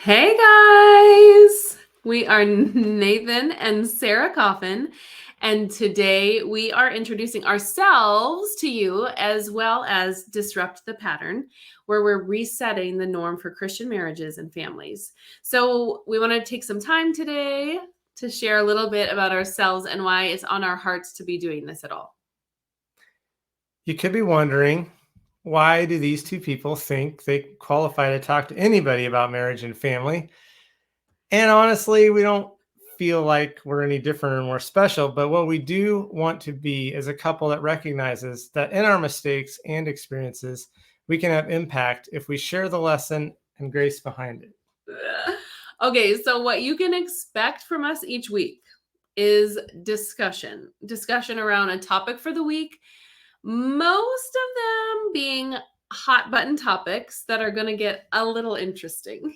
Hey guys! We are Nathan and Sara Coffin, and today we are introducing ourselves to you as well as Disrupt the Pattern, where we're resetting the norm for Christian marriages and families. So, we want to take some time today to share a little bit about ourselves and why it's on our hearts to be doing this at all. You could be wondering, why do these two people think they qualify to talk to anybody about marriage and family? And honestly, we don't feel like we're any different or more special, but what we do want to be is a couple that recognizes that in our mistakes and experiences, we can have impact if we share the lesson and grace behind it. Okay, so what you can expect from us each week is discussion around a topic for the week, most of them being hot button topics that are going to get a little interesting.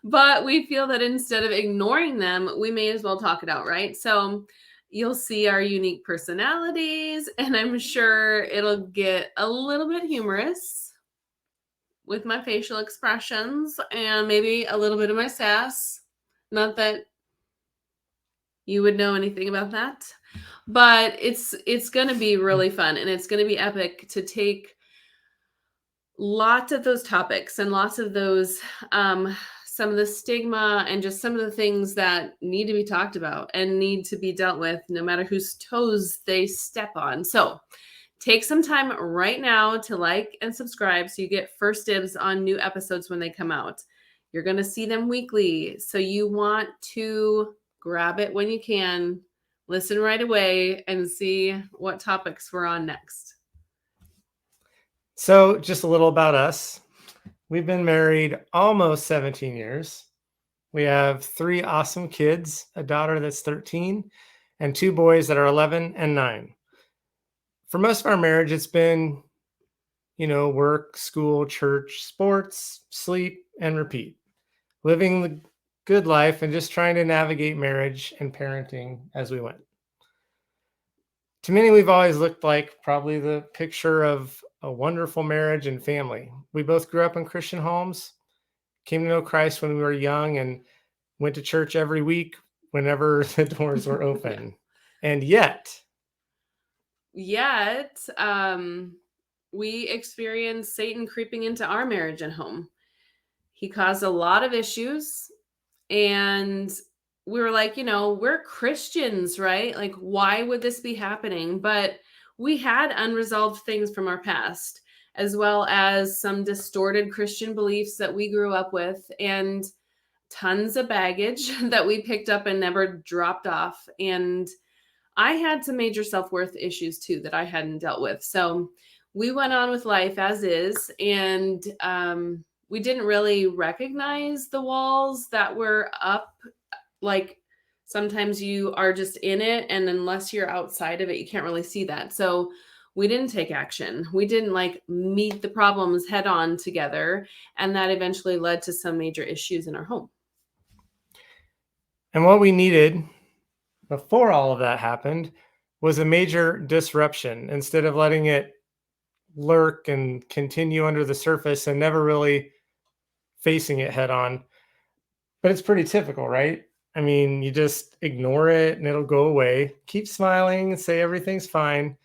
But we feel that instead of ignoring them, we may as well talk it out, right? So you'll see our unique personalities, and I'm sure it'll get a little bit humorous with my facial expressions and maybe a little bit of my sass. Not that you would know anything about that, but it's going to be really fun, and it's going to be epic to take lots of those topics and lots of those some of the stigma and just some of the things that need to be talked about and need to be dealt with no matter whose toes they step on. So take some time right now to like and subscribe so you get first dibs on new episodes when they come out. You're going to see them weekly, so you want to grab it when you can, listen right away, and see what topics we're on next. So, just a little about us. We've been married almost 17 years. We have 3 awesome kids, a daughter that's 13, and 2 boys that are 11 and 9. For most of our marriage, it's been, work, school, church, sports, sleep, and repeat. Living the good life and just trying to navigate marriage and parenting as we went. To many, we've always looked like probably the picture of a wonderful marriage and family. We both grew up in Christian homes, came to know Christ when we were young, and went to church every week whenever the doors were open. And yet, Yet, we experienced Satan creeping into our marriage and home. He caused a lot of issues, and we were like, we're Christians, right? Like, why would this be happening? But we had unresolved things from our past, as well as some distorted Christian beliefs that we grew up with, and tons of baggage that we picked up and never dropped off. And I had some major self-worth issues too that I hadn't dealt with. So we went on with life as is, and we didn't really recognize the walls that were up. Like, sometimes you are just in it, and unless you're outside of it, you can't really see that. So we didn't take action. We didn't meet the problems head on together, and that eventually led to some major issues in our home. and what we needed before all of that happened was a major disruption instead of letting it lurk and continue under the surface and never really facing it head on. But it's pretty typical, right? I mean, you just ignore it and it'll go away. Keep smiling and say everything's fine.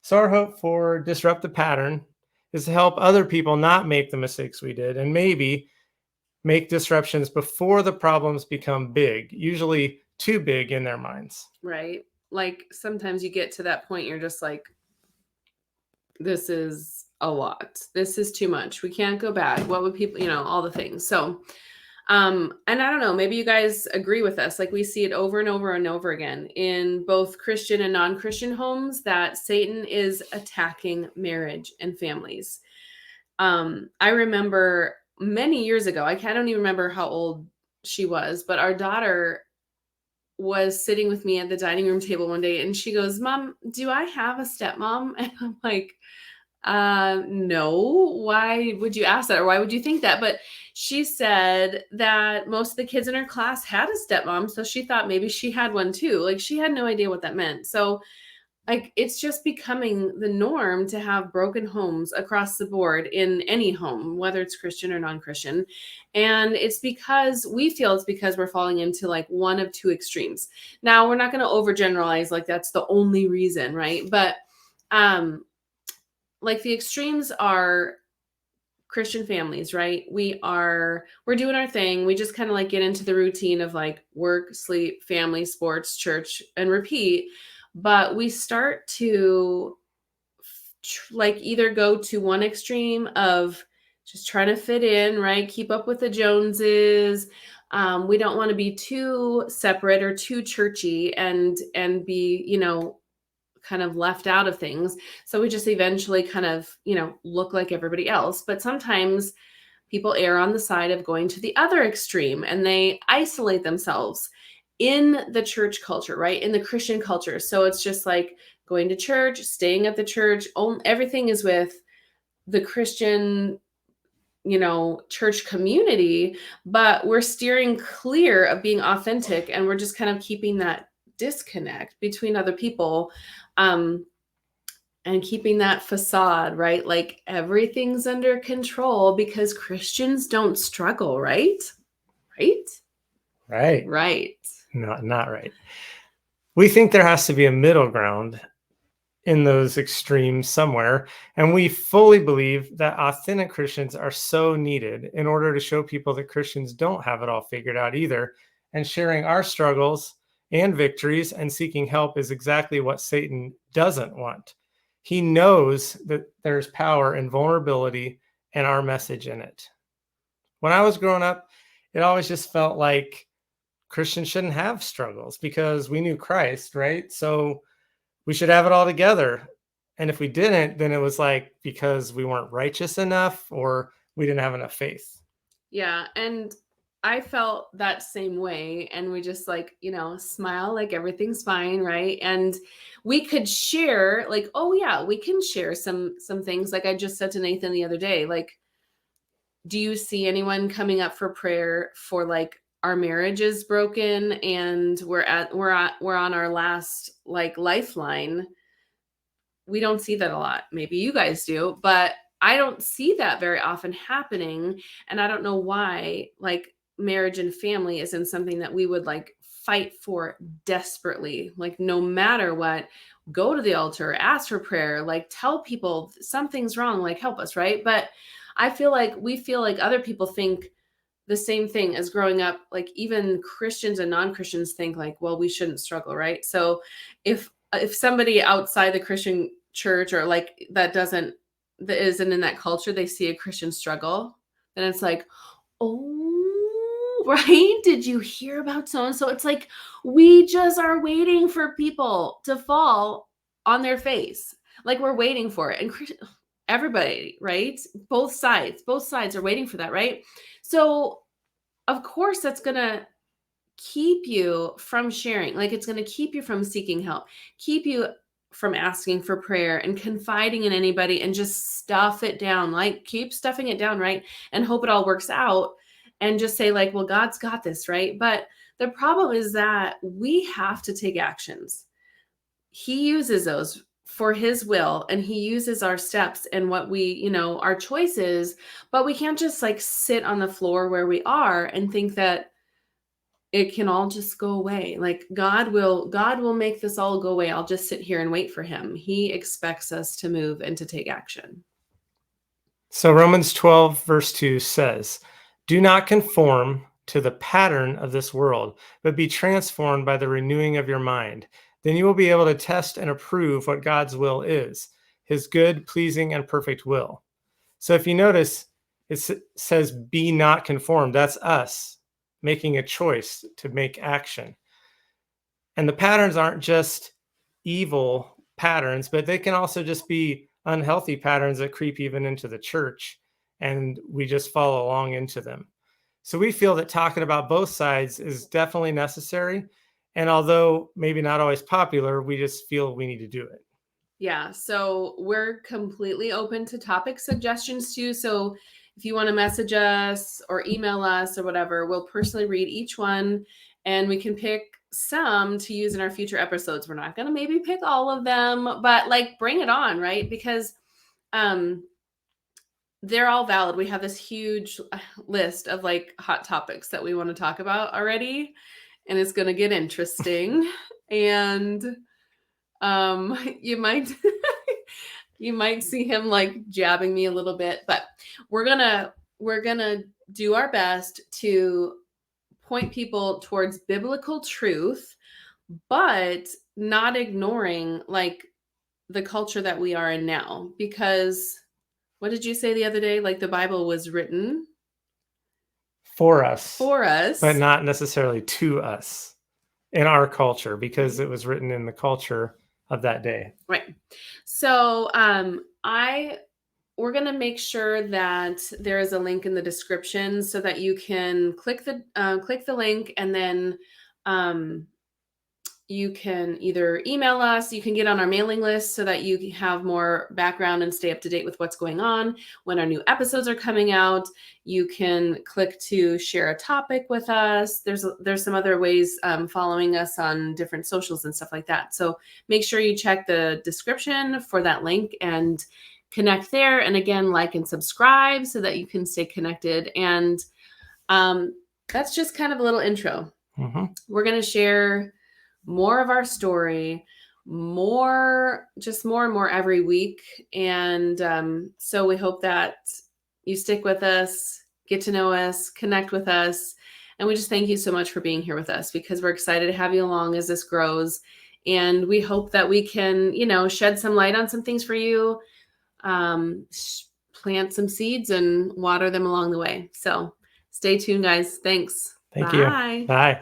So, our hope for Disrupt the Pattern is to help other people not make the mistakes we did and maybe make disruptions before the problems become big, usually too big in their minds. Right? Like, sometimes you get to that point, you're just like, this is a lot. This is too much. We can't go back. What would people, all the things. So, and I don't know, maybe you guys agree with us. Like, we see it over and over and over again in both Christian and non-Christian homes that Satan is attacking marriage and families. I remember many years ago, I don't even remember how old she was, but our daughter was sitting with me at the dining room table one day, and she goes, "Mom, do I have a stepmom?" And I'm like, no. Why would you ask that? Or why would you think that? But she said that most of the kids in her class had a stepmom. So she thought maybe she had one too. Like, she had no idea what that meant. So Like, it's just becoming the norm to have broken homes across the board in any home, whether it's Christian or non-Christian. And it's because we're falling into like one of two extremes. Now, we're not going to overgeneralize like that's the only reason, right? But like the extremes are Christian families, right? We're doing our thing. We just kind of like get into the routine of like work, sleep, family, sports, church, and repeat. But we start to like either go to one extreme of just trying to fit in, right? Keep up with the Joneses. We don't want to be too separate or too churchy and be, kind of left out of things. So we just eventually kind of, look like everybody else. But sometimes people err on the side of going to the other extreme and they isolate themselves in the church culture, right? In the Christian culture. So it's just like going to church, staying at the church, everything is with the Christian, church community, but we're steering clear of being authentic and we're just kind of keeping that disconnect between other people. And keeping that facade, right? Like everything's under control because Christians don't struggle, right? Right? Right. Right. Not right. We think there has to be a middle ground in those extremes somewhere. And we fully believe that authentic Christians are so needed in order to show people that Christians don't have it all figured out either. And sharing our struggles and victories and seeking help is exactly what Satan doesn't want. He knows that there's power in vulnerability and our message in it. When I was growing up, it always just felt like Christians shouldn't have struggles because we knew Christ, right? So we should have it all together. And if we didn't, then it was like because we weren't righteous enough or we didn't have enough faith. Yeah. And I felt that same way. And we just like, smile like everything's fine, right? And we could share like, oh yeah, we can share some things. Like I just said to Nathan the other day, like, do you see anyone coming up for prayer for like our marriage is broken and we're on our last like lifeline? We don't see that a lot. Maybe you guys do, but I don't see that very often happening. And I don't know why like marriage and family isn't something that we would like fight for desperately. Like no matter what, go to the altar, ask for prayer, like tell people something's wrong, like help us, right? But I feel like we feel like other people think the same thing as growing up. Like even Christians and non-Christians think like, well, we shouldn't struggle, right? So if somebody outside the Christian church or like that isn't in that culture, they see a Christian struggle, then it's like, oh, right? Did you hear about so and so? It's like we just are waiting for people to fall on their face. Like we're waiting for it. And everybody, right? Both sides are waiting for that, right? So of course that's going to keep you from sharing. Like it's going to keep you from seeking help, keep you from asking for prayer and confiding in anybody and just stuff it down. Like keep stuffing it down, right? And hope it all works out and just say like, well, God's got this, right? But the problem is that we have to take actions. He uses those for his will and he uses our steps and what we, our choices, but we can't just like sit on the floor where we are and think that it can all just go away. Like God will make this all go away. I'll just sit here and wait for him. He expects us to move and to take action. So Romans 12 verse 2 says, "Do not conform to the pattern of this world, but be transformed by the renewing of your mind. Then you will be able to test and approve what God's will is, his good, pleasing, and perfect will." So if you notice, it says, "Be not conformed." That's us making a choice to make action. And the patterns aren't just evil patterns, but they can also just be unhealthy patterns that creep even into the church, and we just follow along into them. So we feel that talking about both sides is definitely necessary. And although maybe not always popular, we just feel we need to do it. Yeah. So we're completely open to topic suggestions too. So if you want to message us or email us or whatever, we'll personally read each one and we can pick some to use in our future episodes. We're not going to maybe pick all of them, but like bring it on, right? Because they're all valid. We have this huge list of like hot topics that we want to talk about already, and it's going to get interesting. And you might you might see him like jabbing me a little bit, but we're gonna do our best to point people towards biblical truth, but not ignoring like the culture that we are in now. Because what did you say the other day? Like the Bible was written for us, but but not necessarily to us in our culture, because it was written in the culture of that day. Right. So we're going to make sure that there is a link in the description so that you can click the link, and then you can either email us, you can get on our mailing list so that you have more background and stay up to date with what's going on when our new episodes are coming out. You can click to share a topic with us. There's some other ways, following us on different socials and stuff like that. So make sure you check the description for that link and connect there. And again, like and subscribe so that you can stay connected. And that's just kind of a little intro. Mm-hmm. We're going to share more of our story, more and more every week. And so we hope that you stick with us, get to know us, connect with us. And we just thank you so much for being here with us, because we're excited to have you along as this grows. And we hope that we can, shed some light on some things for you, plant some seeds and water them along the way. So stay tuned, guys. Thanks. Thank Bye. you. Bye.